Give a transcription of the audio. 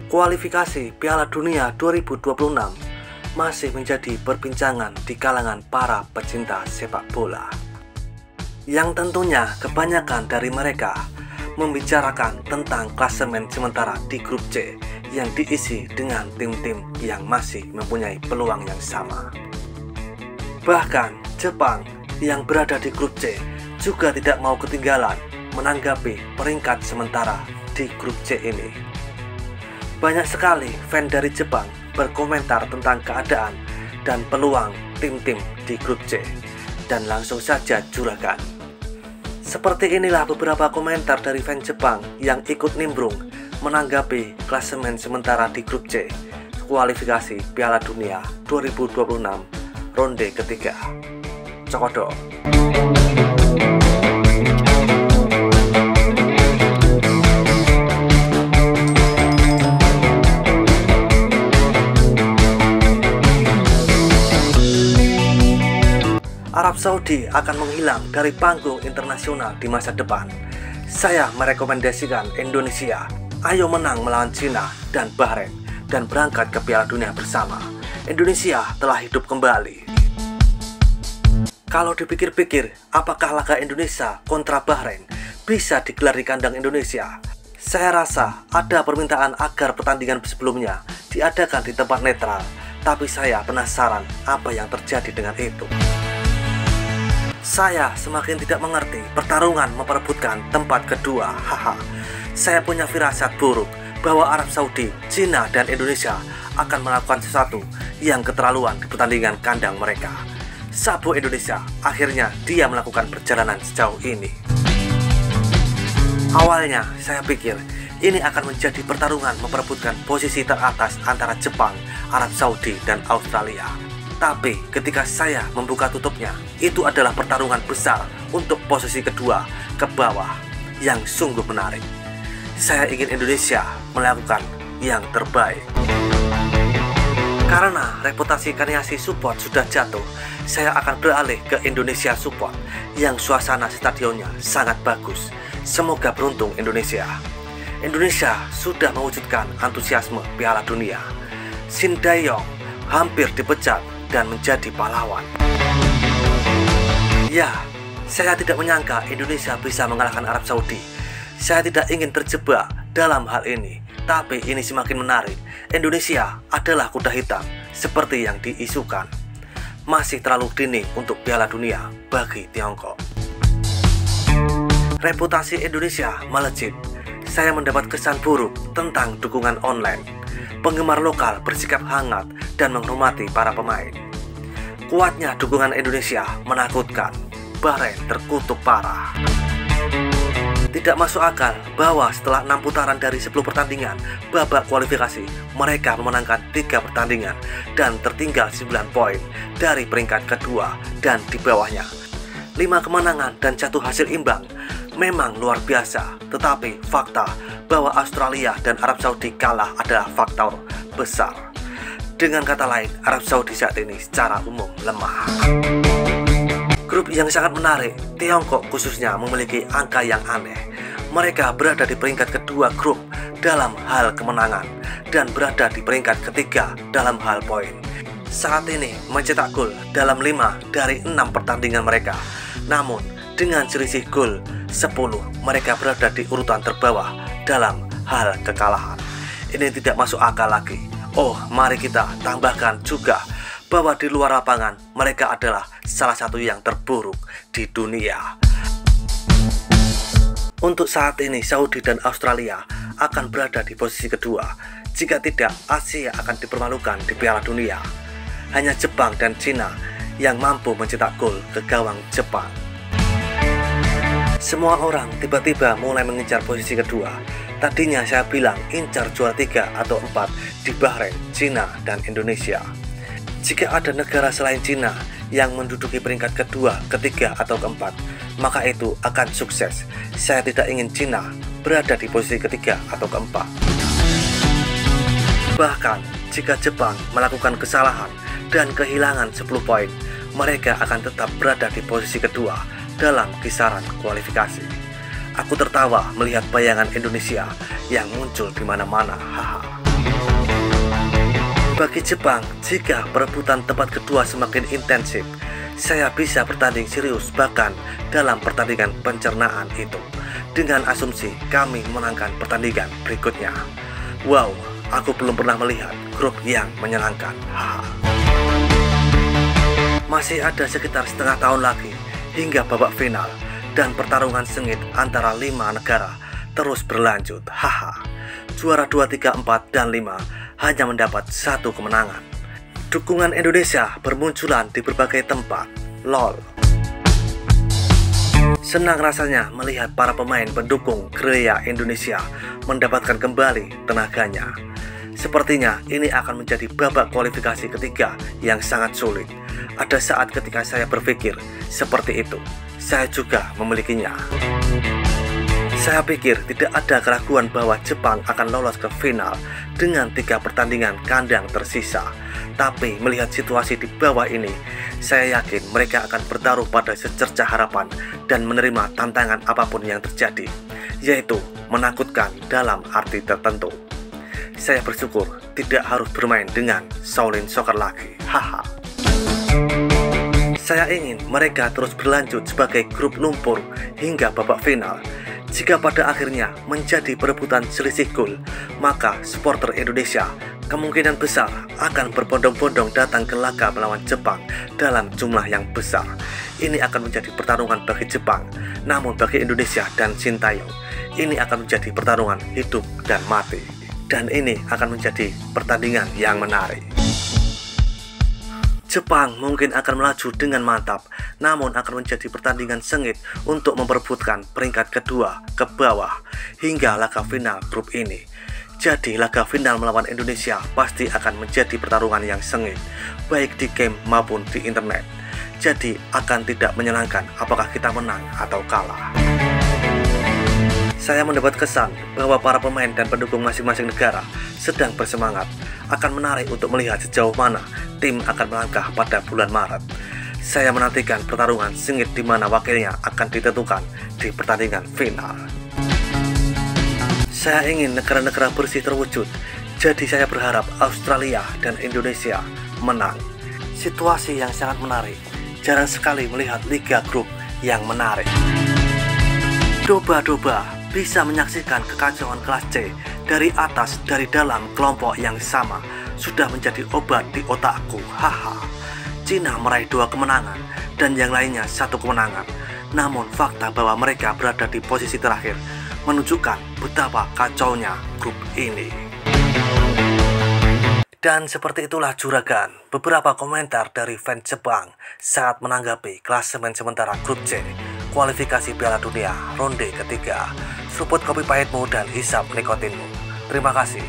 Kualifikasi Piala Dunia 2026 masih menjadi perbincangan di kalangan para pecinta sepak bola, yang tentunya kebanyakan dari mereka membicarakan tentang klasemen sementara di grup C yang diisi dengan tim-tim yang masih mempunyai peluang yang sama. Bahkan Jepang yang berada di grup C juga tidak mau ketinggalan menanggapi peringkat sementara di grup C ini. Banyak sekali fan dari Jepang berkomentar tentang keadaan dan peluang tim-tim di grup C, dan langsung saja juragan. Seperti inilah beberapa komentar dari fan Jepang yang ikut nimbrung menanggapi klasemen sementara di grup C kualifikasi Piala Dunia 2026 ronde ketiga. Cokodo. Arab Saudi akan menghilang dari panggung internasional di masa depan. Saya merekomendasikan Indonesia, ayo menang melawan Cina dan Bahrain dan berangkat ke Piala Dunia bersama. Indonesia telah hidup kembali. Kalau dipikir-pikir, apakah laga Indonesia kontra Bahrain bisa digelar di kandang Indonesia? Saya rasa ada permintaan agar pertandingan sebelumnya diadakan di tempat netral, tapi saya penasaran apa yang terjadi dengan itu. Saya semakin tidak mengerti pertarungan memperebutkan tempat kedua. Saya punya firasat buruk bahwa Arab Saudi, Cina, dan Indonesia akan melakukan sesuatu yang keterlaluan di pertandingan kandang mereka. Sabu Indonesia, akhirnya dia melakukan perjalanan sejauh ini. Awalnya saya pikir ini akan menjadi pertarungan memperebutkan posisi teratas antara Jepang, Arab Saudi, dan Australia. Tapi ketika saya membuka tutupnya, itu adalah pertarungan besar untuk posisi kedua ke bawah yang sungguh menarik. Saya ingin Indonesia melakukan yang terbaik. Karena reputasi Kaniasi Support sudah jatuh, saya akan beralih ke Indonesia Support yang suasana stadionnya sangat bagus. Semoga beruntung Indonesia. Indonesia sudah mewujudkan antusiasme Piala Dunia. Shin Tae-yong hampir dipecat dan menjadi pahlawan. Ya, saya tidak menyangka Indonesia bisa mengalahkan Arab Saudi. Saya tidak ingin terjebak dalam hal ini, tapi ini semakin menarik. Indonesia adalah kuda hitam seperti yang diisukan. Masih terlalu dini untuk Piala Dunia bagi Tiongkok. Reputasi Indonesia melejit. Saya mendapat kesan buruk tentang dukungan online. Penggemar lokal bersikap hangat dan menghormati para pemain. Kuatnya dukungan Indonesia menakutkan. Bahrain terkutuk parah. Tidak masuk akal bahwa setelah 6 putaran dari 10 pertandingan babak kualifikasi, mereka memenangkan 3 pertandingan dan tertinggal 9 poin dari peringkat kedua dan di bawahnya. 5 kemenangan dan 1 hasil imbang memang luar biasa, tetapi fakta bahwa Australia dan Arab Saudi kalah adalah faktor besar. Dengan kata lain, Arab Saudi saat ini secara umum lemah. Grup yang sangat menarik, Tiongkok khususnya memiliki angka yang aneh. Mereka berada di peringkat kedua grup dalam hal kemenangan dan berada di peringkat ketiga dalam hal poin. Saat ini mencetak gol dalam 5 dari 6 pertandingan mereka. Namun dengan selisih gol 10, mereka berada di urutan terbawah dalam hal kekalahan. Ini tidak masuk akal lagi. Oh, mari kita tambahkan juga bahwa di luar lapangan mereka adalah salah satu yang terburuk di dunia. Untuk saat ini Saudi dan Australia akan berada di posisi kedua. Jika tidak, Asia akan dipermalukan di Piala Dunia. Hanya Jepang dan Cina yang mampu mencetak gol ke gawang Jepang. Semua orang tiba-tiba mulai mengincar posisi kedua. Tadinya saya bilang incar juara 3 atau 4 di Bahrain, Cina, dan Indonesia. Jika ada negara selain Cina yang menduduki peringkat kedua, ketiga, atau keempat, maka itu akan sukses. Saya tidak ingin Cina berada di posisi ketiga atau keempat. Bahkan jika Jepang melakukan kesalahan dan kehilangan 10 poin, mereka akan tetap berada di posisi kedua dalam kisaran kualifikasi. Aku tertawa melihat bayangan Indonesia yang muncul di mana-mana. Haha. Bagi Jepang, jika perebutan tempat kedua semakin intensif, saya bisa bertanding serius bahkan dalam pertandingan pencernaan itu, dengan asumsi kami memenangkan pertandingan berikutnya. Wow, aku belum pernah melihat grup yang menyenangkan. Masih ada sekitar setengah tahun lagi hingga babak final, dan pertarungan sengit antara 5 negara terus berlanjut. Juara 2, 3, 4, dan 5 hanya mendapat 1 kemenangan. Dukungan Indonesia bermunculan di berbagai tempat. LOL. Senang rasanya melihat para pemain pendukung gerilya Indonesia mendapatkan kembali tenaganya. Sepertinya ini akan menjadi babak kualifikasi ketiga yang sangat sulit. Ada saat ketika saya berpikir seperti itu, saya juga memilikinya. Saya pikir tidak ada keraguan bahwa Jepang akan lolos ke final dengan 3 pertandingan kandang tersisa. Tapi melihat situasi di bawah ini, saya yakin mereka akan bertaruh pada secercah harapan dan menerima tantangan apapun yang terjadi, yaitu menakutkan dalam arti tertentu. Saya bersyukur tidak harus bermain dengan Shaolin Soccer lagi. Saya ingin mereka terus berlanjut sebagai grup lumpur hingga babak final. Jika pada akhirnya menjadi perebutan selisih gol, maka supporter Indonesia kemungkinan besar akan berbondong-bondong datang ke laga melawan Jepang dalam jumlah yang besar. Ini akan menjadi pertarungan bagi Jepang, namun bagi Indonesia dan Sintayong, ini akan menjadi pertarungan hidup dan mati. Dan ini akan menjadi pertandingan yang menarik. Jepang mungkin akan melaju dengan mantap, namun akan menjadi pertandingan sengit untuk memperebutkan peringkat kedua ke bawah hingga laga final grup ini. Jadi laga final melawan Indonesia pasti akan menjadi pertarungan yang sengit, baik di game maupun di internet. Jadi akan tidak menyenangkan apakah kita menang atau kalah. Saya mendapat kesan bahwa para pemain dan pendukung masing-masing negara sedang bersemangat. Akan menarik untuk melihat sejauh mana tim akan melangkah pada bulan Maret. Saya menantikan pertarungan sengit di mana wakilnya akan ditentukan di pertandingan final. Saya ingin negara-negara bersih terwujud, jadi saya berharap Australia dan Indonesia menang. Situasi yang sangat menarik. Jarang sekali melihat liga grup yang menarik. Domba-domba bisa menyaksikan kekacauan kelas C dari atas dari dalam kelompok yang sama sudah menjadi obat di otakku. Cina meraih 2 kemenangan dan yang lainnya 1 kemenangan. Namun fakta bahwa mereka berada di posisi terakhir menunjukkan betapa kacaunya grup ini. Dan seperti itulah juragan beberapa komentar dari fans Jepang saat menanggapi klasemen sementara grup C kualifikasi Piala Dunia ronde ketiga. Seruput kopi pahitmu dan hisap nikotinmu. Terima kasih.